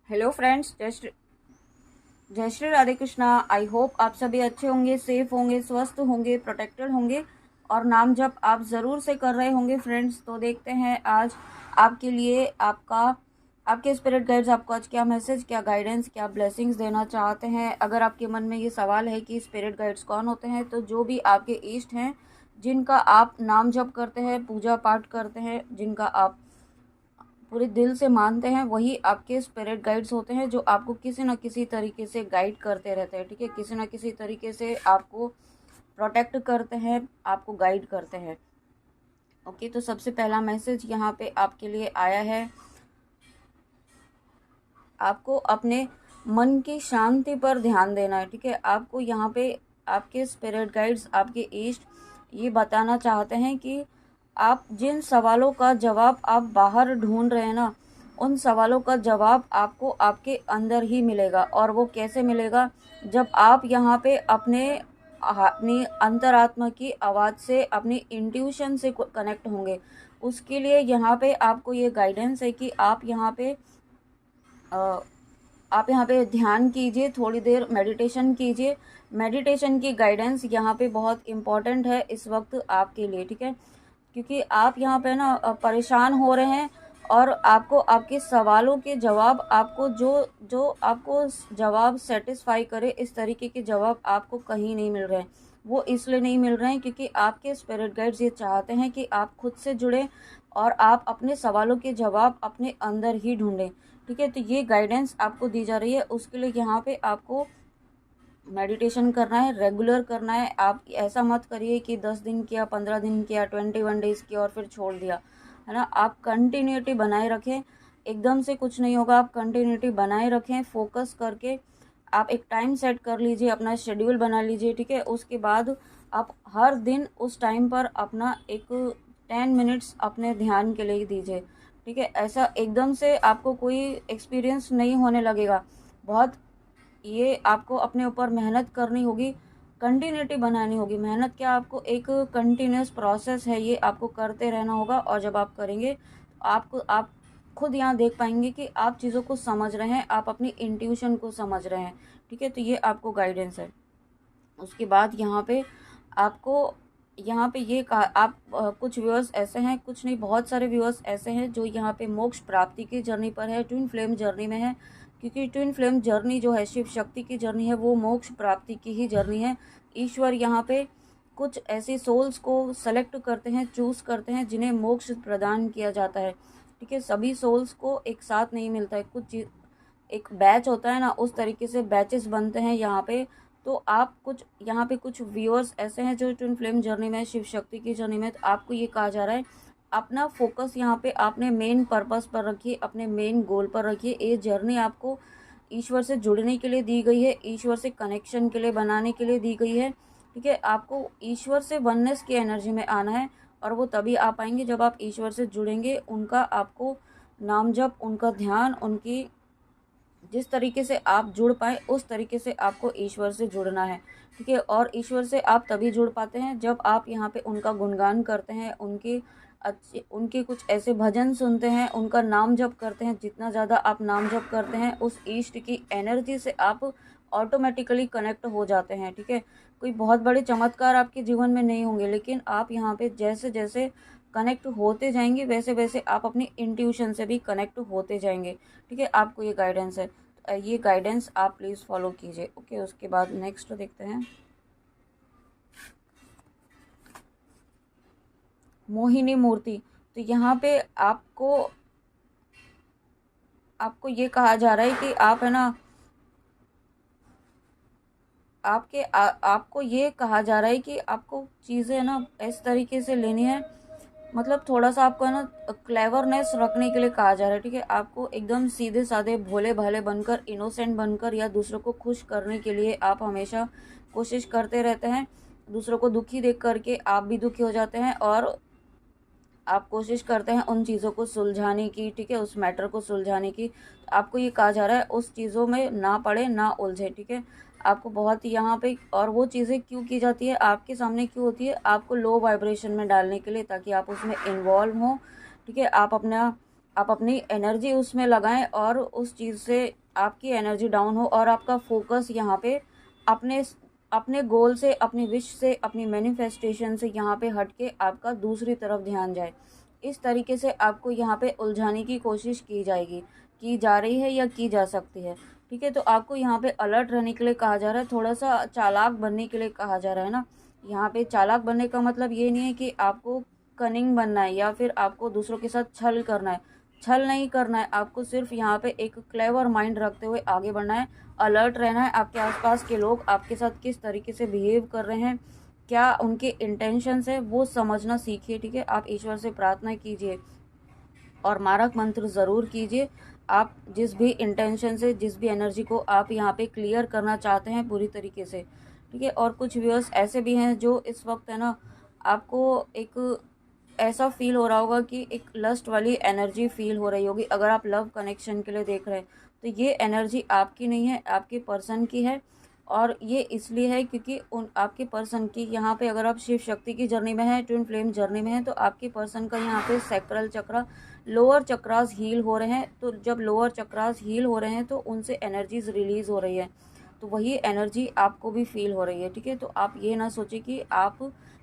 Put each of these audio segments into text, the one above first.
Hello friends, जय Shri Radhe Krishna. I hope आप सभी अच्छे होंगे, सेफ होंगे, स्वस्थ होंगे, प्रोटेक्टेड होंगे और नाम जप आप ज़रूर से कर रहे होंगे फ्रेंड्स। तो देखते हैं आज आपके लिए आपके स्पिरिट गाइड्स आपको आज क्या मैसेज, क्या गाइडेंस, क्या ब्लेसिंग्स देना चाहते हैं। अगर आपके मन में ये सवाल है कि स्पिरिट गाइड्स कौन होते हैं, तो जो भी आपके इष्ट हैं, जिनका आप नाम जप करते हैं, पूजा पाठ करते हैं, जिनका आप पूरे दिल से मानते हैं, वही आपके स्पिरिट गाइड्स होते हैं, जो आपको किसी न किसी तरीके से गाइड करते रहते हैं। ठीक है, किसी न किसी तरीके से आपको प्रोटेक्ट करते हैं, आपको गाइड करते हैं। ओके, तो सबसे पहला मैसेज यहाँ पे आपके लिए आया है। आपको अपने मन की शांति पर ध्यान देना है। ठीक है, आपको यहाँ पे आपके स्पिरिट गाइड्स, आपके इष्ट ये बताना चाहते हैं कि आप जिन सवालों का जवाब आप बाहर ढूंढ रहे हैं ना, उन सवालों का जवाब आपको आपके अंदर ही मिलेगा। और वो कैसे मिलेगा? जब आप यहाँ पे अपनी अंतरात्मा की आवाज़ से, अपनी इंट्यूशन से कनेक्ट होंगे। उसके लिए यहाँ पे आपको ये गाइडेंस है कि आप यहाँ पे ध्यान कीजिए, थोड़ी देर मेडिटेशन कीजिए। मेडिटेशन की गाइडेंस यहाँ पे बहुत इम्पॉर्टेंट है इस वक्त आपके लिए। ठीक है, क्योंकि आप यहाँ पे ना परेशान हो रहे हैं और आपको आपके सवालों के जवाब, आपको जो जो आपको जवाब सेटिस्फाई करे, इस तरीके के जवाब आपको कहीं नहीं मिल रहे हैं। वो इसलिए नहीं मिल रहे हैं क्योंकि आपके स्पिरिट गाइड्स ये चाहते हैं कि आप खुद से जुड़ें और आप अपने सवालों के जवाब अपने अंदर ही ढूंढें। ठीक है, तो ये गाइडेंस आपको दी जा रही है। उसके लिए यहाँ पे आपको मेडिटेशन करना है, रेगुलर करना है। आप ऐसा मत करिए कि 10 दिन किया, 15 दिन किया, 21 डेज़ किया और फिर छोड़ दिया, है ना। आप कंटिन्यूटी बनाए रखें, एकदम से कुछ नहीं होगा। आप कंटिन्यूटी बनाए रखें, फोकस करके आप एक टाइम सेट कर लीजिए, अपना शेड्यूल बना लीजिए। ठीक है, उसके बाद आप हर दिन उस टाइम पर अपना एक 10 मिनट्स अपने ध्यान के लिए दीजिए। ठीक है, ऐसा एकदम से आपको कोई एक्सपीरियंस नहीं होने लगेगा। बहुत ये आपको अपने ऊपर मेहनत करनी होगी, कंटिन्यूटी बनानी होगी। मेहनत क्या, आपको एक कंटिन्यूस प्रोसेस है, ये आपको करते रहना होगा। और जब आप करेंगे आप खुद यहाँ देख पाएंगे कि आप चीज़ों को समझ रहे हैं, आप अपनी इंट्यूशन को समझ रहे हैं। ठीक है, तो ये आपको गाइडेंस है। उसके बाद यहाँ पे आपको यहाँ पे ये कहा, आप कुछ व्यूअर्स ऐसे हैं, कुछ नहीं बहुत सारे व्यूअर्स ऐसे हैं जो यहाँ पे मोक्ष प्राप्ति की जर्नी पर है, ट्विन फ्लेम जर्नी में है। क्योंकि ट्विन फ्लेम जर्नी जो है, शिव शक्ति की जर्नी है, वो मोक्ष प्राप्ति की ही जर्नी है। ईश्वर यहाँ पे कुछ ऐसी सोल्स को सेलेक्ट करते हैं, चूज करते हैं, जिन्हें मोक्ष प्रदान किया जाता है। ठीक है, सभी सोल्स को एक साथ नहीं मिलता है, एक बैच होता है ना, उस तरीके से बैचेस बनते हैं यहाँ पे। तो आप कुछ यहाँ पे कुछ व्यूअर्स ऐसे हैं जो ट्विन फ्लेम जर्नी में, शिव शक्ति की जर्नी में। तो आपको ये कहा जा रहा है, अपना फोकस यहाँ पे आपने मेन पर्पस पर रखिए, अपने मेन गोल पर रखिए। ये जर्नी आपको ईश्वर से जुड़ने के लिए दी गई है, ईश्वर से कनेक्शन के लिए, बनाने के लिए दी गई है। ठीक है, आपको ईश्वर से वननेस की एनर्जी में आना है और वो तभी आ पाएंगे जब आप ईश्वर से जुड़ेंगे। उनका आपको नाम जप, उनका ध्यान, उनकी जिस तरीके से आप जुड़ पाए, उस तरीके से आपको ईश्वर से जुड़ना है। ठीक है, और ईश्वर से आप तभी जुड़ पाते हैं जब आप यहाँ पे उनका गुणगान करते हैं, उनके कुछ ऐसे भजन सुनते हैं, उनका नाम जप करते हैं। जितना ज़्यादा आप नाम जप करते हैं, उस इष्ट की एनर्जी से आप ऑटोमेटिकली कनेक्ट हो जाते हैं। ठीक है, कोई बहुत बड़े चमत्कार आपके जीवन में नहीं होंगे, लेकिन आप यहाँ पे जैसे जैसे कनेक्ट होते जाएंगे, वैसे वैसे आप अपनी इंट्यूशन से भी कनेक्ट होते जाएंगे। ठीक है, आपको ये गाइडेंस है, तो ये गाइडेंस आप प्लीज़ फॉलो कीजिए। ओके, उसके बाद नेक्स्ट देखते हैं, मोहिनी मूर्ति। तो यहाँ पे आपको ये कहा जा रहा है कि आप, है ना, आपको ये कहा जा रहा है कि आपको चीज़ें ना इस तरीके से लेनी है, मतलब थोड़ा सा आपको, है ना, क्लेवरनेस रखने के लिए कहा जा रहा है। ठीक है, आपको एकदम सीधे साधे भोले भाले बनकर, इनोसेंट बनकर, या दूसरों को खुश करने के लिए आप हमेशा कोशिश करते रहते हैं। दूसरों को दुखी देख करके आप भी दुखी हो जाते हैं और आप कोशिश करते हैं उन चीज़ों को सुलझाने की। ठीक है, उस मैटर को सुलझाने की। तो आपको ये कहा जा रहा है उस चीज़ों में ना पड़े, ना उलझे। ठीक है, आपको बहुत यहाँ पे, और वो चीज़ें क्यों की जाती है, आपके सामने क्यों होती है, आपको लो वाइब्रेशन में डालने के लिए, ताकि आप उसमें इन्वॉल्व हों। ठीक है, आप आप अपनी एनर्जी उसमें लगाएं और उस चीज़ से आपकी एनर्जी डाउन हो और आपका फोकस यहाँ पे अपने अपने गोल से, अपनी विश से, अपनी मैनिफेस्टेशन से यहाँ पे हट के आपका दूसरी तरफ ध्यान जाए। इस तरीके से आपको यहाँ पे उलझाने की कोशिश की जाएगी, की जा रही है या की जा सकती है। ठीक है, तो आपको यहाँ पे अलर्ट रहने के लिए कहा जा रहा है, थोड़ा सा चालाक बनने के लिए कहा जा रहा है ना। यहाँ पे चालाक बनने का मतलब ये नहीं है कि आपको कनिंग बनना है या फिर आपको दूसरों के साथ छल करना है। छल नहीं करना है, आपको सिर्फ यहाँ पे एक क्लेवर माइंड रखते हुए आगे बढ़ना है। अलर्ट रहना है, आपके आसपास के लोग आपके साथ किस तरीके से बिहेव कर रहे हैं, क्या उनके इंटेंशंस है, वो समझना सीखिए। ठीक है, आप ईश्वर से प्रार्थना कीजिए और मारक मंत्र ज़रूर कीजिए। आप जिस भी इंटेंशन से, जिस भी एनर्जी को आप यहाँ पे क्लियर करना चाहते हैं पूरी तरीके से। ठीक है, और कुछ व्यूअर्स ऐसे भी हैं जो इस वक्त है ना, आपको एक ऐसा फील हो रहा होगा कि एक लस्ट वाली एनर्जी फील हो रही होगी। अगर आप लव कनेक्शन के लिए देख रहे हैं तो ये एनर्जी आपकी नहीं है, आपके पर्सन की है। और ये इसलिए है क्योंकि उन आपके पर्सन की यहाँ पे, अगर आप शिव शक्ति की जर्नी में हैं, ट्विन फ्लेम जर्नी में हैं, तो आपके पर्सन का यहाँ पे सैक्रल चक्र, लोअर चक्रास हील हो रहे हैं। तो जब लोअर चक्रास हील हो रहे हैं तो उनसे एनर्जीज रिलीज हो रही है, तो वही एनर्जी आपको भी फील हो रही है। ठीक है, तो आप ये ना सोचें कि आप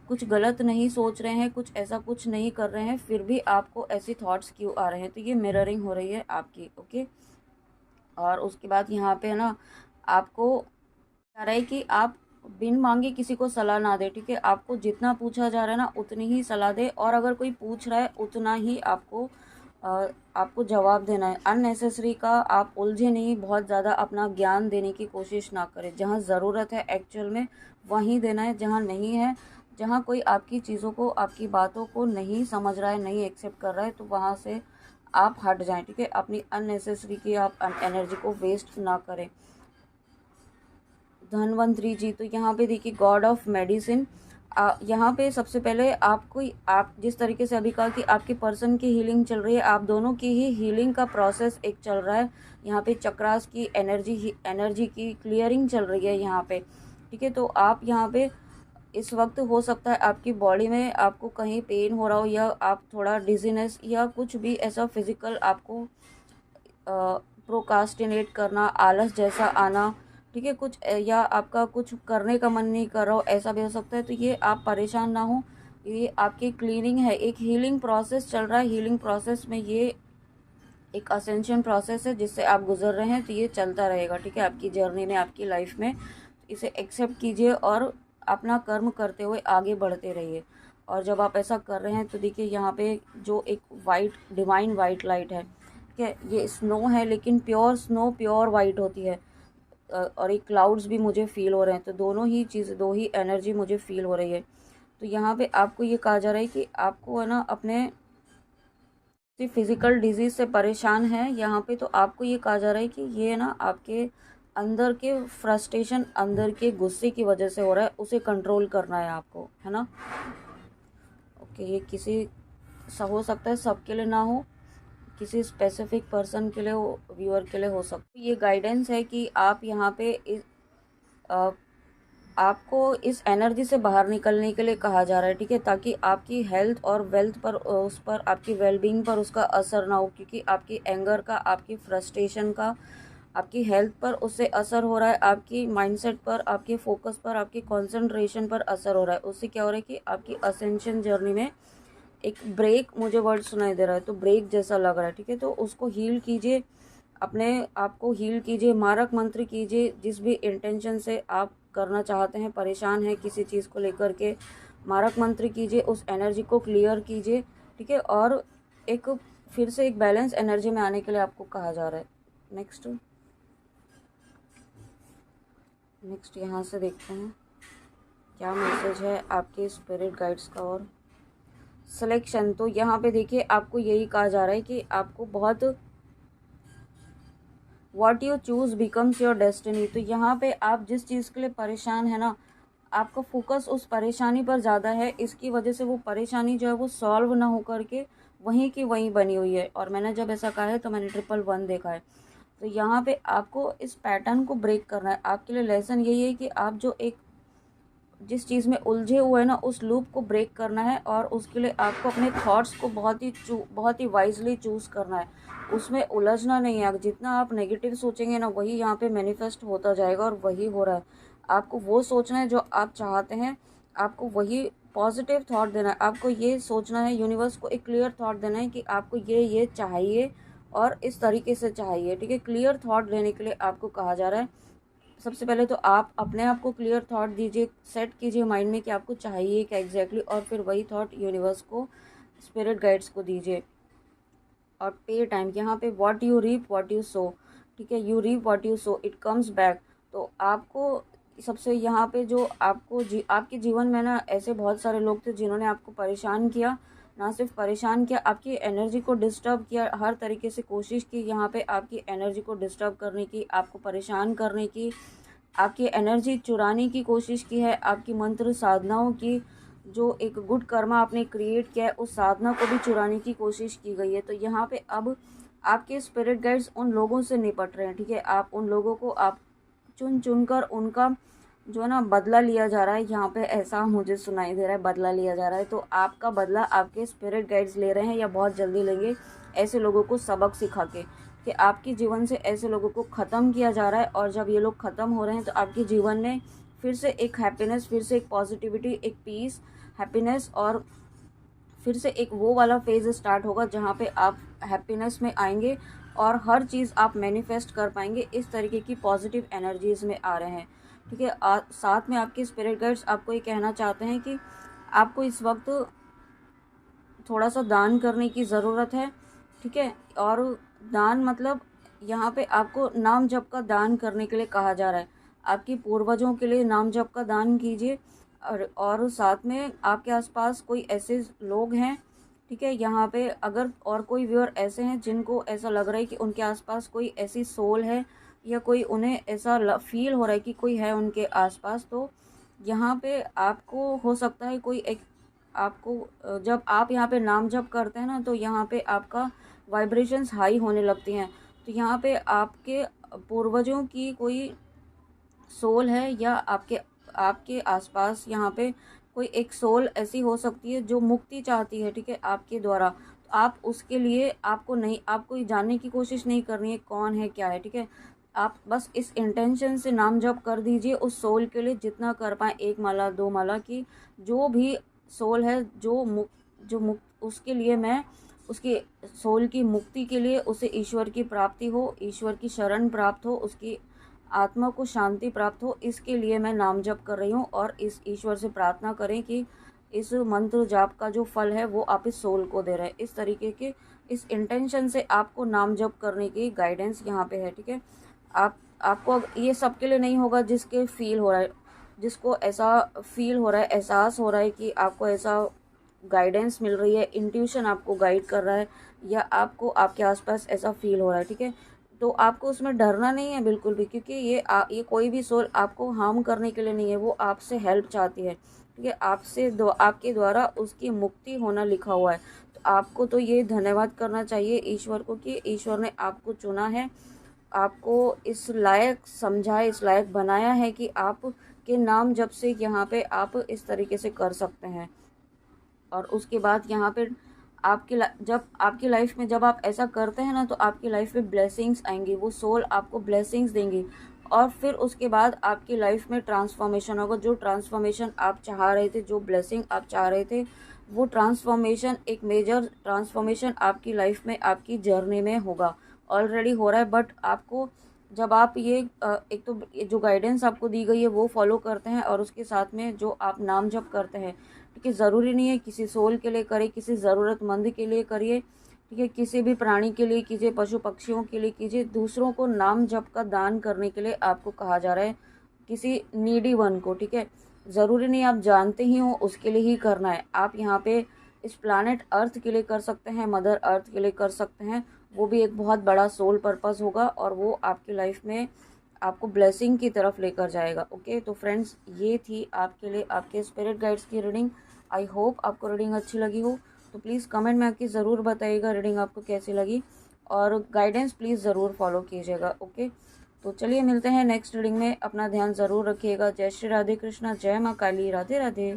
कुछ गलत नहीं सोच रहे हैं, कुछ ऐसा कुछ नहीं कर रहे हैं, फिर भी आपको ऐसी थॉट्स क्यों आ रहे हैं। तो ये मिररिंग हो रही है आपकी। ओके, और उसके बाद यहाँ पे है ना, आपको कह रहा है कि आप बिन मांगे किसी को सलाह ना दे। ठीक है, आपको जितना पूछा जा रहा है ना उतनी ही सलाह दे, और अगर कोई पूछ रहा है उतना ही आपको जवाब देना है। अननेसेसरी का आप उलझे नहीं, बहुत ज़्यादा अपना ज्ञान देने की कोशिश ना करें। जहाँ ज़रूरत है एक्चुअल में वहीं देना है, जहाँ नहीं है, जहाँ कोई आपकी चीज़ों को, आपकी बातों को नहीं समझ रहा है, नहीं एक्सेप्ट कर रहा है, तो वहाँ से आप हट जाएं। ठीक है, अपनी अननेसेसरी की आप एनर्जी को वेस्ट ना करें। धन्वंतरी जी, तो यहाँ पे देखिए गॉड ऑफ मेडिसिन। यहाँ पे सबसे पहले आपको, आप जिस तरीके से अभी कहा कि आपके पर्सन की हीलिंग चल रही है, आप दोनों की ही हीलिंग का प्रोसेस एक चल रहा है। यहाँ पे चक्रास की एनर्जी की क्लियरिंग चल रही है यहाँ पे। ठीक है, तो आप यहाँ पे इस वक्त हो सकता है आपकी बॉडी में आपको कहीं पेन हो रहा हो, या आप थोड़ा डिजीनेस या कुछ भी ऐसा फिजिकल आपको प्रोकास्टिनेट करना, आलस जैसा आना। ठीक है, कुछ या आपका कुछ करने का मन नहीं कर रहा हो, ऐसा भी हो सकता है। तो ये आप परेशान ना हो, ये आपकी क्लीनिंग है, एक हीलिंग प्रोसेस चल रहा है। हीलिंग प्रोसेस में ये एक असेंशन प्रोसेस है जिससे आप गुजर रहे हैं, तो ये चलता रहेगा। ठीक है, आपकी जर्नी में, आपकी लाइफ में इसे एक्सेप्ट कीजिए और अपना कर्म करते हुए आगे बढ़ते रहिए। और जब आप ऐसा कर रहे हैं तो देखिए यहाँ पे जो एक वाइट, डिवाइन वाइट लाइट है, ठीक है, ये स्नो है लेकिन प्योर स्नो, प्योर वाइट होती है। और एक क्लाउड्स भी मुझे फील हो रहे हैं, तो दोनों ही चीज़, दो ही एनर्जी मुझे फील हो रही है। तो यहाँ पे आपको ये कहा जा रहा है कि आपको है ना, अपने फिजिकल डिजीज से परेशान है यहाँ पे, तो आपको ये कहा जा रहा है कि ये ना आपके अंदर के फ्रस्ट्रेशन, अंदर के गुस्से की वजह से हो रहा है, उसे कंट्रोल करना है आपको, है ना। ओके, ये किसी हो सकता है, सबके लिए ना हो, किसी स्पेसिफिक पर्सन के लिए हो, व्यूअर के लिए हो सकता है। ये गाइडेंस है कि आप यहाँ पे आपको इस एनर्जी से बाहर निकलने के लिए कहा जा रहा है। ठीक है, ताकि आपकी हेल्थ और वेल्थ पर, उस पर, आपकी वेलबींग पर उसका असर ना हो, क्योंकि आपकी एंगर का, आपकी फ्रस्ट्रेशन का आपकी हेल्थ पर उससे असर हो रहा है, आपकी माइंडसेट पर, आपके फोकस पर, आपकी कंसंट्रेशन पर असर हो रहा है। उससे क्या हो रहा है कि आपकी असेंशन जर्नी में एक ब्रेक, मुझे वर्ड सुनाई दे रहा है, तो ब्रेक जैसा लग रहा है। ठीक है, तो उसको हील कीजिए, अपने आप को हील कीजिए, मारक मंत्र कीजिए। जिस भी इंटेंशन से आप करना चाहते हैं, परेशान है किसी चीज़ को लेकर के, मारक मंत्र कीजिए, उस एनर्जी को क्लियर कीजिए। ठीक है, और एक फिर से एक बैलेंस एनर्जी में आने के लिए आपको कहा जा रहा है। नेक्स्ट यहाँ से देखते हैं क्या मैसेज है आपके स्पिरिट गाइड्स का। और सिलेक्शन, तो यहाँ पे देखिए आपको यही कहा जा रहा है कि आपको बहुत, what you choose becomes your destiny. तो यहाँ पे आप जिस चीज़ के लिए परेशान है ना, आपका फोकस उस परेशानी पर ज़्यादा है, इसकी वजह से वो परेशानी जो है वो सॉल्व ना हो करके वहीं की वहीं बनी हुई है। और मैंने जब ऐसा कहा है तो मैंने 111 देखा है। तो यहाँ पे आपको इस पैटर्न को ब्रेक करना है। आपके लिए लेसन यही है कि आप जो एक जिस चीज़ में उलझे हुए हैं ना, उस लूप को ब्रेक करना है, और उसके लिए आपको अपने थॉट्स को बहुत ही वाइजली चूज़ करना है। उसमें उलझना नहीं है। जितना आप नेगेटिव सोचेंगे ना, वही यहाँ पे मैनिफेस्ट होता जाएगा, और वही हो रहा है। आपको वो सोचना है जो आप चाहते हैं, आपको वही पॉजिटिव थॉट देना है। आपको ये सोचना है, यूनिवर्स को एक क्लियर थॉट देना है कि आपको ये चाहिए और इस तरीके से चाहिए, ठीक है। क्लियर थॉट लेने के लिए आपको कहा जा रहा है, सबसे पहले तो आप अपने आप को क्लियर थॉट दीजिए, सेट कीजिए माइंड में कि आपको चाहिए क्या एग्जैक्टली, और फिर वही थॉट यूनिवर्स को, स्पिरिट गाइड्स को दीजिए। और पे टाइम, यहाँ पे what you reap what you sow, ठीक है। You reap what you sow, it comes back. तो आपको सबसे यहाँ पे जो आपको आपके जीवन में ना ऐसे बहुत सारे लोग थे जिन्होंने आपको परेशान किया, ना सिर्फ परेशान किया, आपकी एनर्जी को डिस्टर्ब किया, हर तरीके से कोशिश की यहाँ पे आपकी एनर्जी को डिस्टर्ब करने की, आपको परेशान करने की, आपकी एनर्जी चुराने की कोशिश की है। आपकी मंत्र साधनाओं की जो एक गुड कर्मा आपने क्रिएट किया है, उस साधना को भी चुराने की कोशिश की गई है। तो यहाँ पे अब आपके स्पिरिट गाइड्स उन लोगों से निपट रहे हैं, ठीक है। आप उन लोगों को आप चुन चुन कर उनका जो है ना बदला लिया जा रहा है, यहाँ पे ऐसा मुझे सुनाई दे रहा है, बदला लिया जा रहा है। तो आपका बदला आपके स्पिरिट गाइड्स ले रहे हैं, या बहुत जल्दी लेंगे, ऐसे लोगों को सबक सिखा के, कि आपके जीवन से ऐसे लोगों को ख़त्म किया जा रहा है। और जब ये लोग ख़त्म हो रहे हैं, तो आपके जीवन में फिर से एक हैप्पीनेस, फिर से एक पॉजिटिविटी, एक पीस, हैप्पीनेस, और फिर से एक वो वाला फेज़ स्टार्ट होगा जहाँ पे आप हैप्पीनेस में आएंगे और हर चीज़ आप मैनिफेस्ट कर पाएंगे। इस तरीके की पॉजिटिव एनर्जीज में आ रहे हैं, ठीक है। साथ में आपके स्पिरिट गाइड्स आपको ये कहना चाहते हैं कि आपको इस वक्त थोड़ा सा दान करने की ज़रूरत है, ठीक है। और दान मतलब यहाँ पे आपको नाम जप का दान करने के लिए कहा जा रहा है। आपकी पूर्वजों के लिए नाम जप का दान कीजिए। और साथ में आपके आसपास कोई ऐसे लोग हैं, ठीक है, यहाँ पे अगर और कोई व्यूअर ऐसे हैं जिनको ऐसा लग रहा है कि उनके आसपास कोई ऐसी सोल है, या कोई उन्हें ऐसा फील हो रहा है कि कोई है उनके आसपास, तो यहाँ पे आपको हो सकता है कोई एक आपको जब आप यहाँ पे नाम जप करते हैं ना, तो यहाँ पे आपका वाइब्रेशंस हाई होने लगती हैं। तो यहाँ पे आपके पूर्वजों की कोई सोल है, या आपके आपके आसपास यहाँ पे कोई एक सोल ऐसी हो सकती है जो मुक्ति चाहती है, ठीक है, आपके द्वारा। तो आप उसके लिए आपको ये जानने की कोशिश नहीं करनी है कौन है क्या है, ठीक है। आप बस इस इंटेंशन से नाम जप कर दीजिए उस सोल के लिए, जितना कर पाए, 1 माला 2 माला की, जो भी सोल है, जो मुक्त उसके लिए मैं उसकी सोल की मुक्ति के लिए उसे ईश्वर की प्राप्ति हो, ईश्वर की शरण प्राप्त हो, उसकी आत्मा को शांति प्राप्त हो, इसके लिए मैं नाम जप कर रही हूँ। और इस ईश्वर से प्रार्थना करें कि इस मंत्र जाप का जो फल है वो आप इस सोल को दे रहे हैं। इस तरीके के इस इंटेंशन से आपको नाम जप करने की गाइडेंस यहाँ पे है, ठीक है। आपको ये सबके लिए नहीं होगा जिसके फील हो रहा है, जिसको ऐसा फील हो रहा है, एहसास हो रहा है कि आपको ऐसा गाइडेंस मिल रही है, इंट्यूशन आपको गाइड कर रहा है, या आपको आपके आसपास ऐसा फील हो रहा है, ठीक है। तो आपको उसमें डरना नहीं है बिल्कुल भी, क्योंकि ये कोई भी सोल आपको हार्म करने के लिए नहीं है, वो आपसे हेल्प चाहती है, ठीक है। आपके द्वारा उसकी मुक्ति होना लिखा हुआ है। तो आपको तो ये धन्यवाद करना चाहिए ईश्वर को कि ईश्वर ने आपको चुना है, आपको इस लायक समझा है, इस लायक बनाया है कि आप के नाम जब से यहाँ पे आप इस तरीके से कर सकते हैं। और उसके बाद यहाँ पे जब आपकी लाइफ में जब आप ऐसा करते हैं ना, तो आपकी लाइफ में ब्लेसिंग्स आएंगी, वो सोल आपको ब्लेसिंग्स देंगी। और फिर उसके बाद आपकी लाइफ में ट्रांसफॉर्मेशन होगा। जो ट्रांसफॉर्मेशन आप चाह रहे थे, जो ब्लेसिंग आप चाह रहे थे, वो ट्रांसफॉर्मेशन, एक मेजर ट्रांसफॉर्मेशन आपकी लाइफ में, आपकी जर्नी में होगा, ऑलरेडी हो रहा है। बट आपको जब आप ये एक तो जो गाइडेंस आपको दी गई है वो फॉलो करते हैं, और उसके साथ में जो आप नाम जप करते हैं, ठीक है, ज़रूरी नहीं है किसी सोल के लिए करें, किसी ज़रूरतमंद के लिए करिए, ठीक है, किसी भी प्राणी के लिए कीजिए, पशु पक्षियों के लिए कीजिए, दूसरों को नाम जप का दान करने के लिए आपको कहा जा रहा है, किसी नीडी वन को, ठीक है। ज़रूरी नहीं आप जानते ही हो उसके लिए ही करना है। आप यहाँ पे इस प्लानट अर्थ के लिए कर सकते हैं, मदर अर्थ के लिए कर सकते हैं, वो भी एक बहुत बड़ा सोल पर्पस होगा, और वो आपकी लाइफ में आपको ब्लेसिंग की तरफ लेकर जाएगा। ओके, तो फ्रेंड्स, ये थी आपके लिए आपके स्पिरिट गाइड्स की रीडिंग। आई होप आपको रीडिंग अच्छी लगी हो। तो प्लीज़ कमेंट में आके ज़रूर बताइएगा रीडिंग आपको कैसी लगी, और गाइडेंस प्लीज़ ज़रूर फॉलो कीजिएगा। ओके, तो चलिए मिलते हैं नेक्स्ट रीडिंग में। अपना ध्यान ज़रूर रखिएगा। जय श्री राधे कृष्णा, जय माँ काली, राधे राधे।